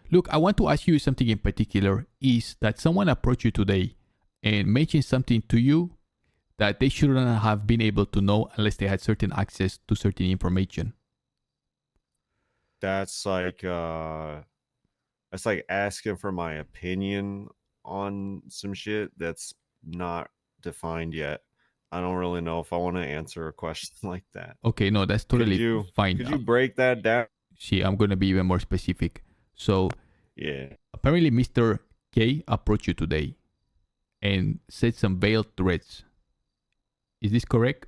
Look, I want to ask you something in particular. Is that someone approached you today and mentioned something to you that they shouldn't have been able to know unless they had certain access to certain information? That's like asking for my opinion on some shit that's not defined yet. I don't really know if I want to answer a question like that. Okay, no, that's totally fine. Could you break that down? See, I'm going to be even more specific. So, Yeah. apparently Mr. K approached you today and said some veiled threats. Is this correct?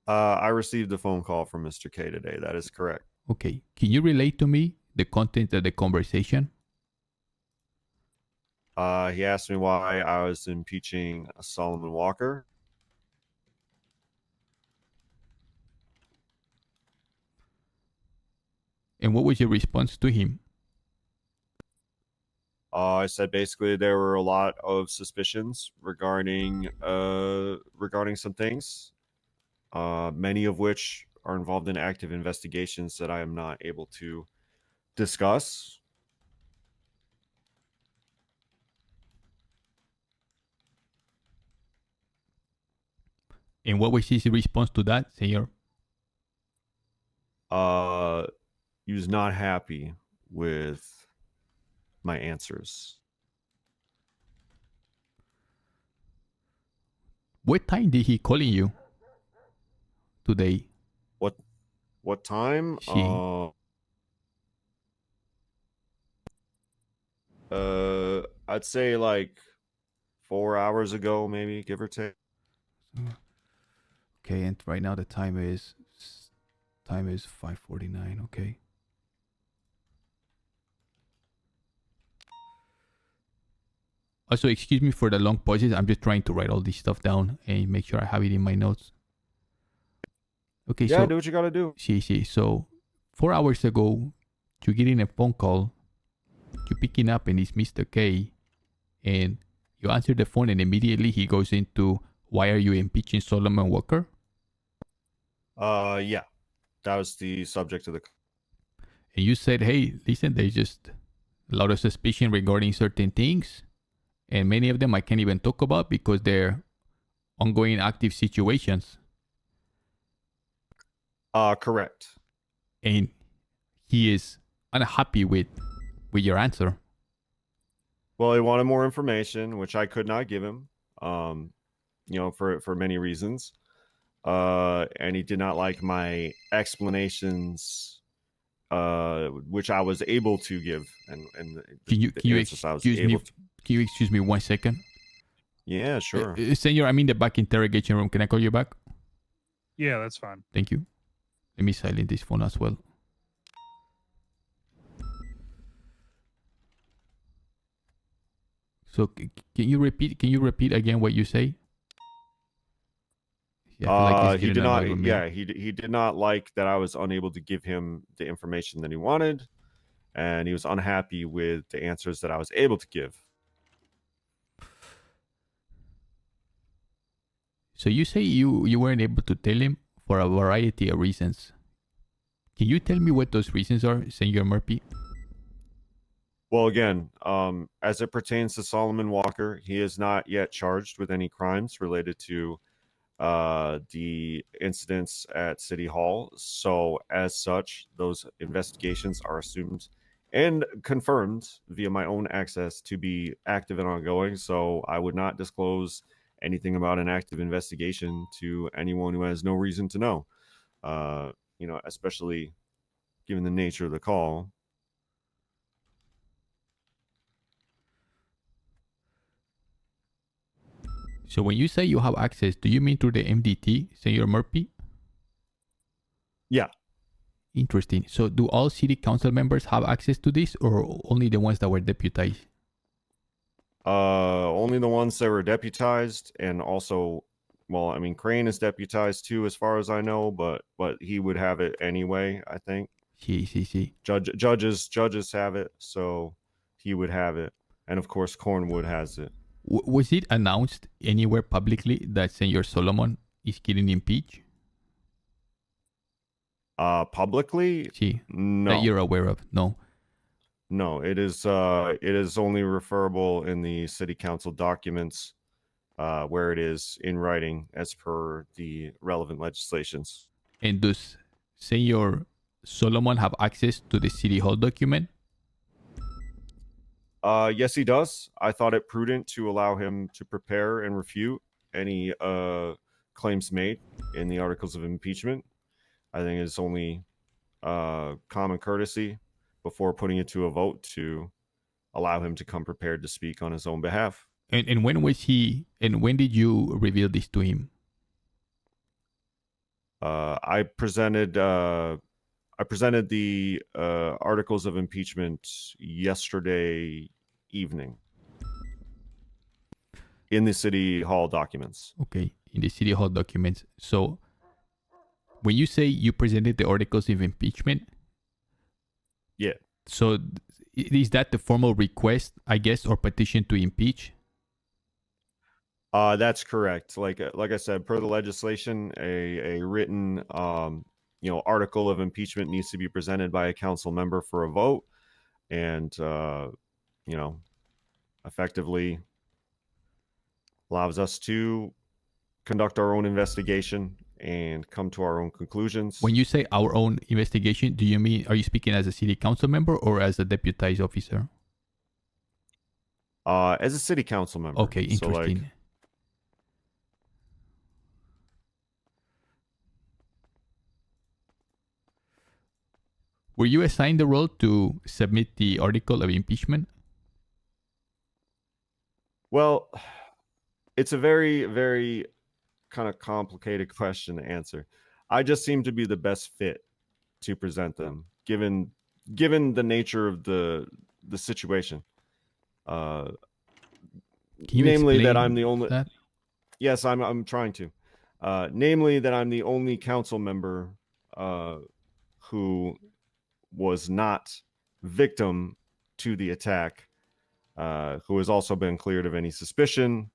I received a phone call from Mr. K today. That is correct. Okay. Can you relate to me the content of the conversation? He asked me why I was impeaching Solomon Walker. And what was your response to him? I said basically there were a lot of suspicions regarding some things, many of which are involved in active investigations that I am not able to discuss. And what was his response to that, senor? He was not happy with my answers. What time did he calling you today? What time? I'd say like 4 hours ago, maybe, give or take. Okay, and right now the time is 5:49. Okay. Also, excuse me for the long pauses. I'm just trying to write all this stuff down and make sure I have it in my notes. Okay, yeah, so do what you gotta do. See. So 4 hours ago, you're getting a phone call. You're picking up and it's Mr. K, and you answer the phone and immediately he goes into, why are you impeaching Solomon Walker? Yeah, that was the subject of the. And you said, hey, listen, there's just a lot of suspicion regarding certain things, and many of them I can't even talk about because they're ongoing active situations. Correct. And he is unhappy with your answer. Well, he wanted more information, which I could not give him, for many reasons. And he did not like my explanations, which I was able to give. And can you excuse me 1 second? Yeah, sure. Senor, I'm in the back interrogation room. Can I call you back? Yeah, that's fine. Thank you. Let me silence this phone as well. So can you repeat again what you say? Yeah, he did not. Yeah, he did not like that I was unable to give him the information that he wanted, and he was unhappy with the answers that I was able to give. So you say you weren't able to tell him for a variety of reasons. Can you tell me what those reasons are, Senor Murphy? Well, again, as it pertains to Solomon Walker, he is not yet charged with any crimes related to the incidents at City Hall. So as such, those investigations are assumed and confirmed via my own access to be active and ongoing. So I would not disclose anything about an active investigation to anyone who has no reason to know, especially given the nature of the call. So when you say you have access, do you mean through the MDT, Senor Murphy? Yeah. Interesting. So do all city council members have access to this, or only the ones that were deputized? Only the ones that were deputized, and also, well, I mean, Crane is deputized too, as far as I know, but he would have it anyway, I think. See. Judges have it, so he would have it, and of course, Cornwood has it. Was it announced anywhere publicly that Senor Solomon is getting impeached? Publicly? Sí. No. That you're aware of? No. No, it is only referable in the city council documents where it is in writing as per the relevant legislations. And does Senor Solomon have access to the city hall document? Yes, he does. I thought it prudent to allow him to prepare and refute any claims made in the articles of impeachment. I think it's only common courtesy before putting it to a vote to allow him to come prepared to speak on his own behalf. And when was he? And when did you reveal this to him? I presented the articles of impeachment yesterday evening in the city hall documents. Okay, in the city hall documents. So when you say you presented the articles of impeachment, yeah. So is that the formal request, I guess, or petition to impeach? That's correct. Like I said, per the legislation, a written article of impeachment needs to be presented by a council member for a vote, and effectively allows us to conduct our own investigation and come to our own conclusions. When you say our own investigation, do you mean, are you speaking as a city council member or as a deputized officer? As a city council member. Okay, interesting. So, were you assigned the role to submit the article of impeachment? Well, it's a very, very kind of complicated question to answer. I just seem to be the best fit to present them, given the nature of the situation. Namely, that I'm the only. That? Yes, I'm trying to. Namely, that I'm the only council member who was not victim to the attack, who has also been cleared of any suspicion,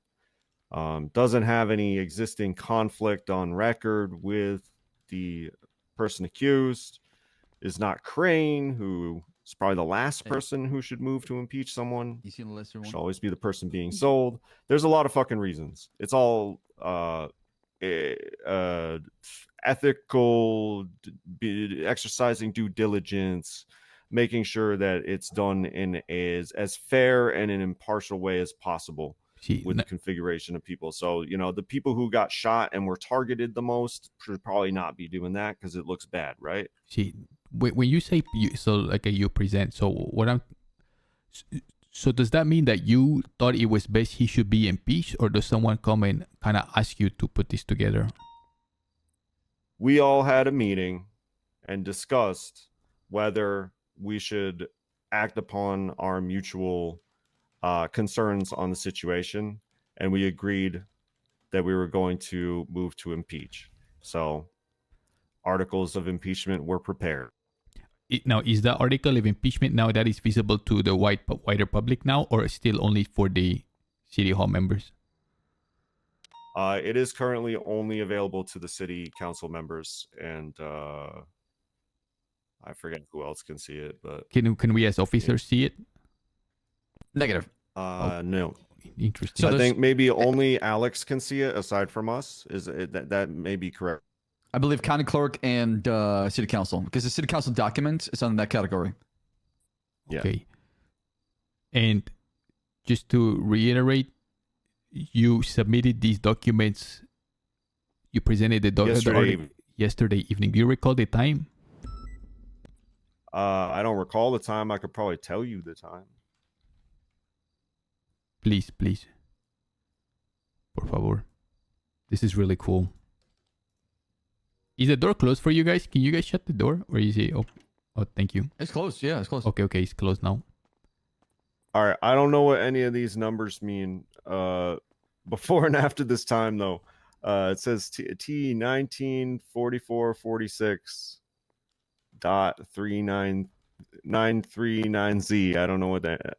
doesn't have any existing conflict on record with the person accused, is not Crane, who is probably the last person who should move to impeach someone. You seen the lesser one? Should always be the person being sold. There's a lot of fucking reasons. It's all ethical, exercising due diligence, making sure that it's done in as fair and an impartial way as possible with the configuration of people. So, the people who got shot and were targeted the most should probably not be doing that because it looks bad, right? See, when you say you present, so does that mean that you thought it was best he should be impeached, or does someone come and kind of ask you to put this together? We all had a meeting and discussed whether we should act upon our mutual concerns on the situation, and we agreed that we were going to move to impeach. So articles of impeachment were prepared. Now, is the article of impeachment now that is visible to the wider public now, or still only for the city hall members? It is currently only available to the city council members, and I forget who else can see it, but can we as officers see it? Negative. No. Interesting. So I think maybe only Alex can see it aside from us. That may be correct? I believe county clerk and city council, because the city council document is under that category. Yeah. Okay. And just to reiterate, you submitted these documents. You presented the document yesterday evening. Do you recall the time? I don't recall the time. I could probably tell you the time. Please. Por favor. This is really cool. Is the door closed for you guys? Can you guys shut the door? Or is it... Oh, thank you. It's closed. Yeah, it's closed. Okay, it's closed now. All right. I don't know what any of these numbers mean. Before and after this time, though, it says T 194446 dot 39939Z. I don't know what that.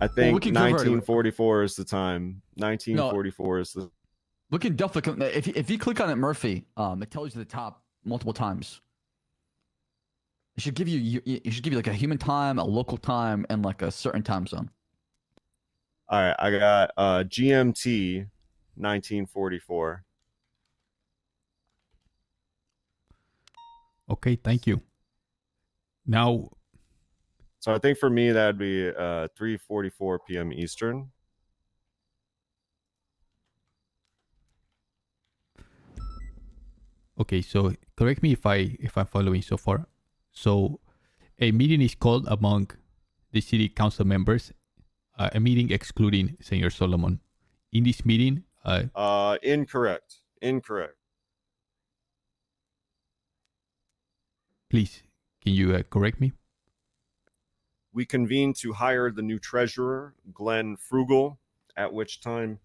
I think 1944 is the time. 1944 is the. We can definitely. If you click on it, Murphy, it tells you the top multiple times. It should give you. It should give you like a human time, a local time, and like a certain time zone. All right, I got GMT 1944. Okay, thank you. Now, So I think for me that'd be 3:44 p.m. Eastern. okay, so correct me if I'm following so far. So, a meeting is called among the city council members, a meeting excluding Señor Solomon. In this meeting, Incorrect. please, can you correct me? We convened to hire the new treasurer, Glenn Frugal, at which time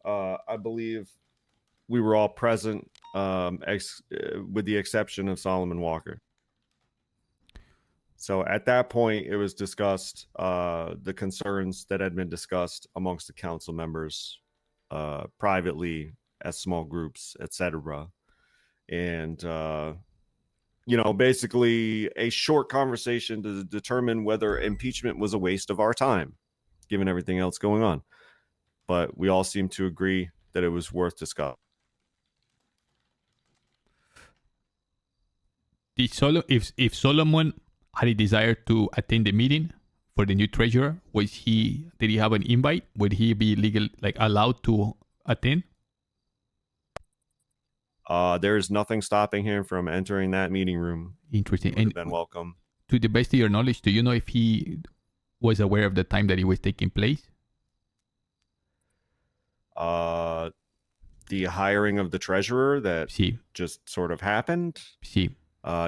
I believe we were all present, with the exception of Solomon Walker. So at that point, it was discussed the concerns that had been discussed amongst the council members privately as small groups, etc. And basically a short conversation to determine whether impeachment was a waste of our time, given everything else going on. But we all seemed to agree that it was worth discussing. If Solomon had a desire to attend the meeting for the new treasurer, did he have an invite? Would he be allowed to attend? There's nothing stopping him from entering that meeting room. Interesting. He would And have been welcome. to the best of your knowledge, do you know if he was aware of the time that it was taking place? The hiring of the treasurer that Sí, just sort of happened. sí.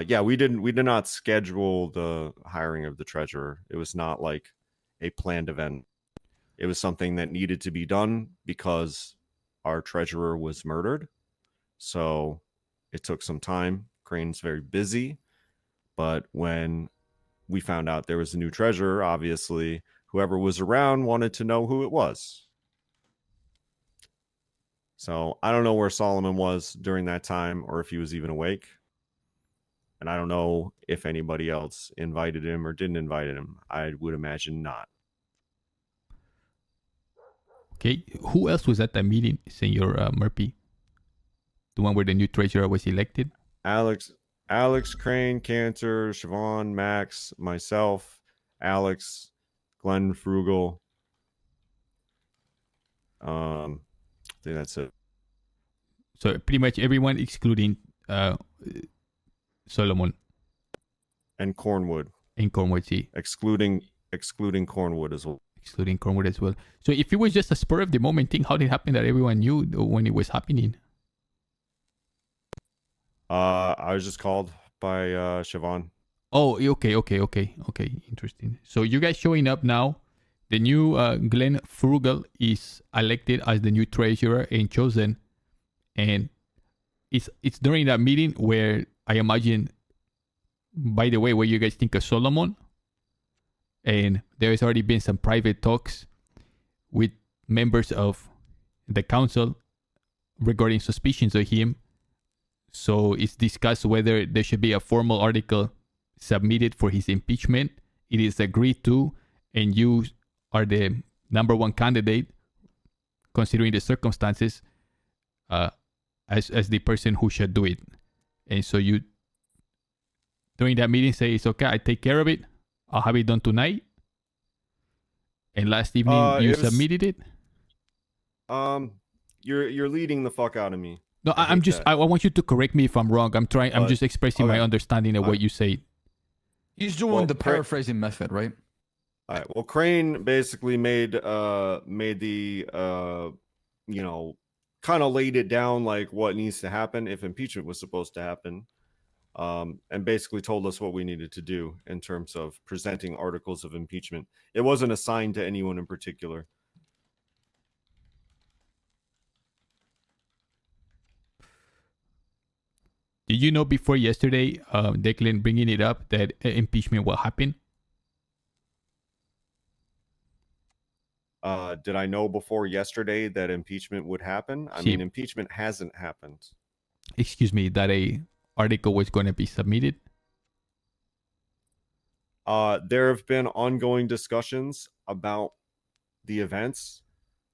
Yeah, we did not schedule the hiring of the treasurer. It was not like a planned event. It was something that needed to be done because our treasurer was murdered. So it took some time. Crane's very busy. But when we found out there was a new treasurer, obviously, whoever was around wanted to know who it was. So I don't know where Solomon was during that time or if he was even awake. And I don't know if anybody else invited him or didn't invite him. I would imagine not. Okay. Who else was at that meeting, Senor Murphy? The one where the new treasurer was elected? Alex, Crane, Cantor, Siobhan, Max, myself, Alex, Glenn Frugal. I think that's it. So pretty much everyone excluding Solomon And Cornwood. and Cornwood, sí. Excluding Cornwood as well. Excluding Cornwood as well. So if it was just a spur of the moment thing, how did it happen that everyone knew when it was happening? I was just called by Siobhan. Oh, okay. Interesting. So you guys showing up now. The new Glenn Frugal is elected as the new treasurer and chosen. And it's during that meeting where I imagine, by the way, what you guys think of Solomon. And there has already been some private talks with members of the council regarding suspicions of him. So it's discussed whether there should be a formal article submitted for his impeachment. It is agreed to, and you are the number one candidate, considering the circumstances, as the person who should do it. And so you, during that meeting, say, it's okay, I take care of it. I'll have it done tonight. And last evening, you submitted it? You're leading the fuck out of me. No, I want you to correct me if I'm wrong. I'm just expressing my understanding of what you say. He's doing the paraphrasing method, right? All right. Well, Crane basically made the kind of laid it down like what needs to happen if impeachment was supposed to happen, and basically told us what we needed to do in terms of presenting articles of impeachment. It wasn't assigned to anyone in particular. Did you know before yesterday, Declan bringing it up, that impeachment will happen? Did I know before yesterday that impeachment would happen? I mean, impeachment hasn't happened. Excuse me, that a article was going to be submitted? There have been ongoing discussions about the events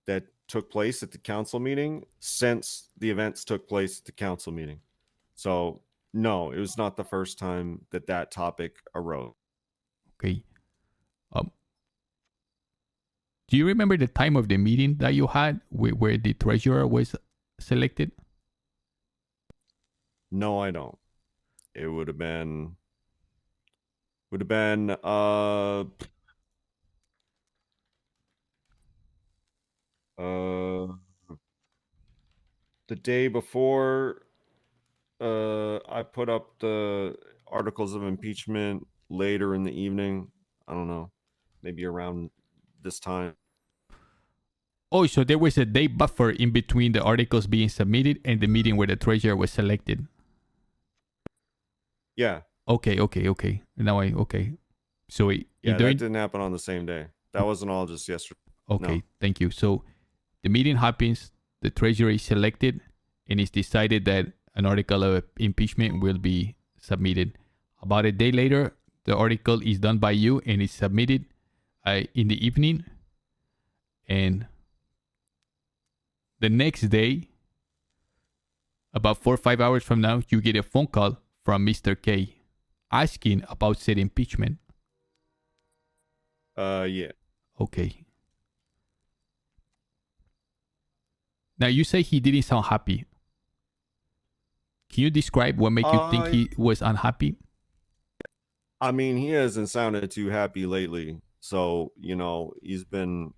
that took place at the council meeting since the events took place at the council meeting. So no, it was not the first time that that topic arose. Okay. Do you remember the time of the meeting that you had where the treasurer was selected? No, I don't. It would have been the day before I put up the articles of impeachment later in the evening. I don't know, maybe around this time. Oh, so there was a day buffer in between the articles being submitted and the meeting where the treasurer was selected. Yeah. Okay. Now okay. So Yeah, either that didn't happen on the same day. That wasn't all just yesterday. okay, No. thank you. So the meeting happens, the treasurer is selected, and it's decided that an article of impeachment will be submitted. About a day later, the article is done by you and is submitted in the evening. And the next day, about 4 or 5 hours from now, you get a phone call from Mr. K asking about said impeachment. Yeah. Okay. Now you say he didn't sound happy. Can you describe what made you think he was unhappy? I mean, he hasn't sounded too happy lately. So, you know, he's been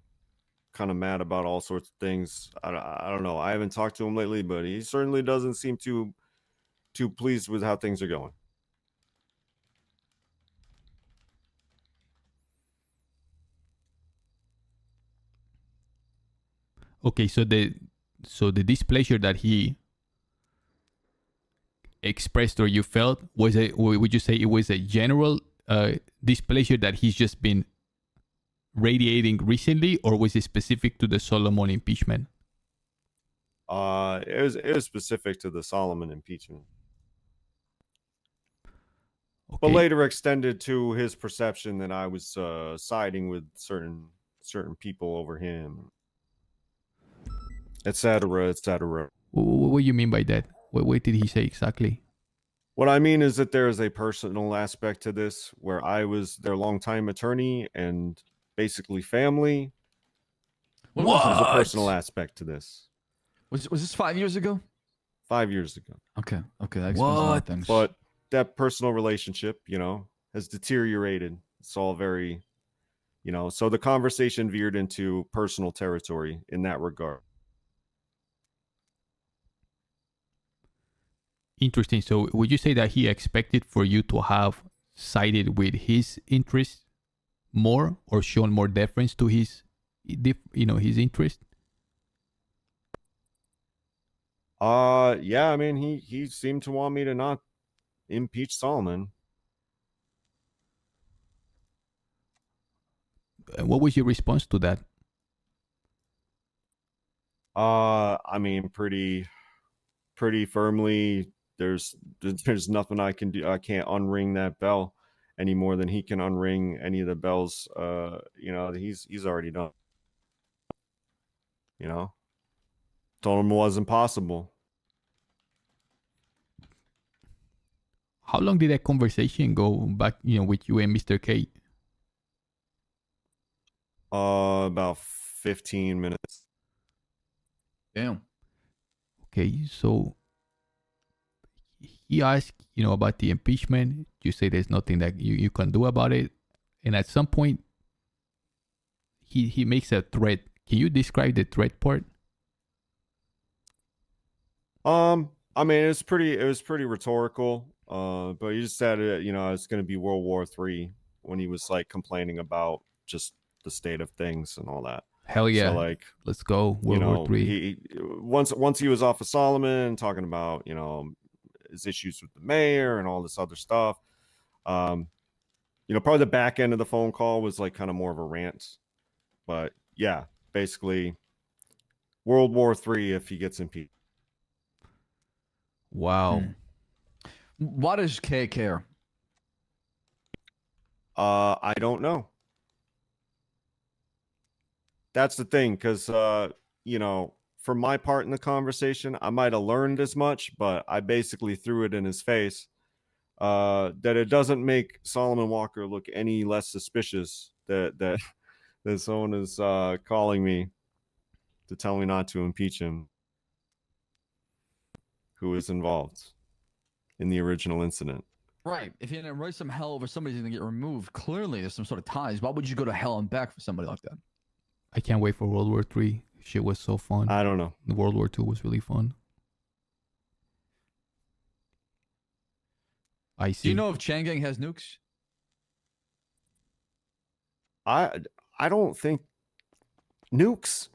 kind of mad about all sorts of things. I don't know. I haven't talked to him lately, but he certainly doesn't seem too pleased with how things are going. Okay, so the displeasure that he expressed or you felt was would you say it was a general displeasure that he's just been radiating recently, or was it specific to the Solomon impeachment? It was specific to the Solomon impeachment. Okay. But later extended to his perception that I was siding with certain people over him, etc., etc. What do you mean by that? What did he say exactly? What I mean is that there is a personal aspect to this where I was their longtime attorney and basically family. What? There's a personal aspect to this. Was this 5 years ago? 5 years ago. Okay, that explains a lot of things. But that personal relationship, you know, has deteriorated. It's all very, you know, so the conversation veered into personal territory in that regard. Interesting. So would you say that he expected for you to have sided with his interests more or shown more deference to his, his interest? Yeah, I mean, he seemed to want me to not impeach Solomon. And what was your response to that? I mean, pretty firmly. There's nothing I can do. I can't unring that bell any more than he can unring any of the bells. You know, he's already done. You know, told him it wasn't possible. How long did that conversation go back, with you and Mr. K? About 15 minutes. Damn. Okay, so he asked, about the impeachment. You say there's nothing that you can do about it. And at some point, he makes a threat. Can you describe the threat part? I mean, it was pretty rhetorical. But he just said, it's going to be World War III when he was like complaining about just the state of things and all that. Hell yeah! So, like, let's go World War III. He once he was off of Solomon talking about his issues with the mayor and all this other stuff. Probably the back end of the phone call was like kind of more of a rant, but yeah, basically World War III if he gets impeached. Wow. Why does K care? I don't know. That's the thing, because you know, for my part in the conversation, I might have learned as much, but I basically threw it in his face. That it doesn't make Solomon Walker look any less suspicious that someone is calling me to tell me not to impeach him, who is involved in the original incident. Right. If you're gonna raise some hell over somebody's gonna get removed, clearly there's some sort of ties. Why would you go to hell and back for somebody like that? I can't wait for World War III. Shit was so fun. I don't know. World War II was really fun. I see. Do you know if Chang Gang has nukes? I don't think nukes.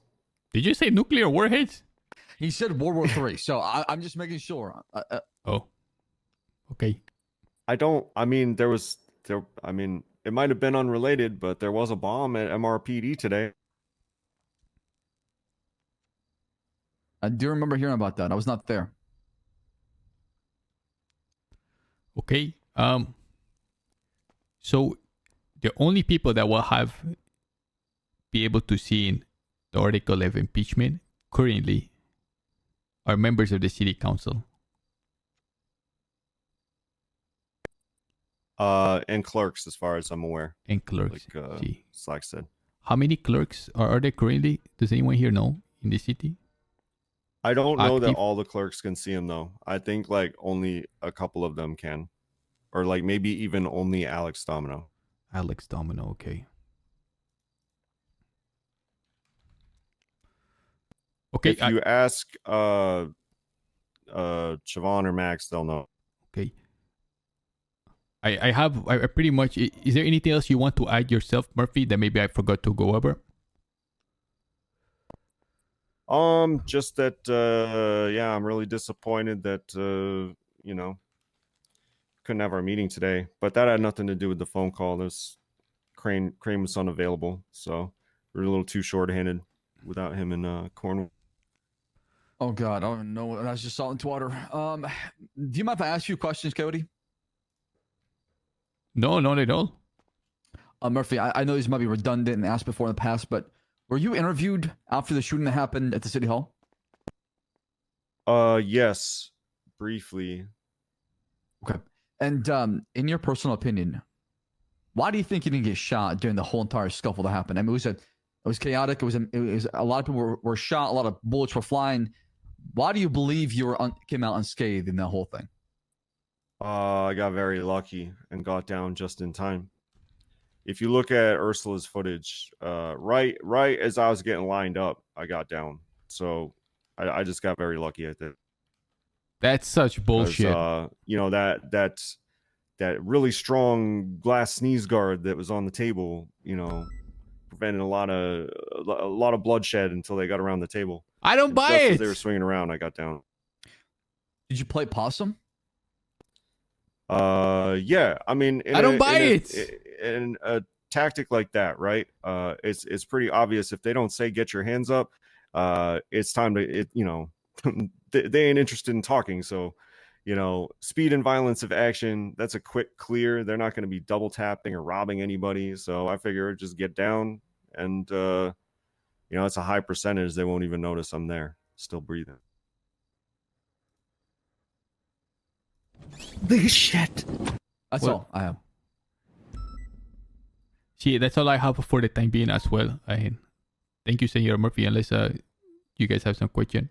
Did you say nuclear warheads? He said World War III, so I'm just making sure. Oh, okay. I mean, I mean, it might have been unrelated, but there was a bomb at MRPD today. I do remember hearing about that. I was not there. Okay. So the only people that will be able to see in the article of impeachment currently are members of the city council. And clerks, as far as I'm aware. And clerks. Like Slack said. How many clerks are there currently? Does anyone here know in the city? I don't know that Active? all the clerks can see him though. I think like only a couple of them can, or like maybe even only Alex Domino. Alex Domino, okay. Okay. If you ask Siobhan or Max, they'll know. Okay. I pretty much, is there anything else you want to add yourself, Murphy, that maybe I forgot to go over? Just that, yeah, I'm really disappointed that, you know, couldn't have our meeting today, but that had nothing to do with the phone call. There's Crane was unavailable, so we're a little too short-handed without him in Cornwall. Oh God, I don't even know. That's just salt and water. Do you mind if I ask you questions, Cody? No, not at all. Murphy, I know these might be redundant and asked before in the past, but were you interviewed after the shooting that happened at the city hall? Yes, briefly. Okay. And in your personal opinion, why do you think you didn't get shot during the whole entire scuffle that happened? I mean, it was chaotic. It was a lot of people were shot. A lot of bullets were flying. Why do you believe you came out unscathed in that whole thing? I got very lucky and got down just in time. If you look at Ursula's footage, right as I was getting lined up, I got down. So I just got very lucky at that. That's such bullshit. You know, that really strong glass sneeze guard that was on the table, you know, prevented a lot of bloodshed until they got around the table. I don't buy just it. As they were swinging around, I got down. Did you play possum? Yeah. I mean, I don't buy it. In a tactic like that, right? It's pretty obvious if they don't say get your hands up, it's time to you know, they ain't interested in talking. So, you know, speed and violence of action, that's a quick clear. They're not going to be double tapping or robbing anybody. So I figure just get down and, you know, it's a high percentage. They won't even notice I'm there, still breathing. This shit. That's all I have. See, that's all I have for the time being as well. Thank you, Senor Murphy, unless you guys have some question.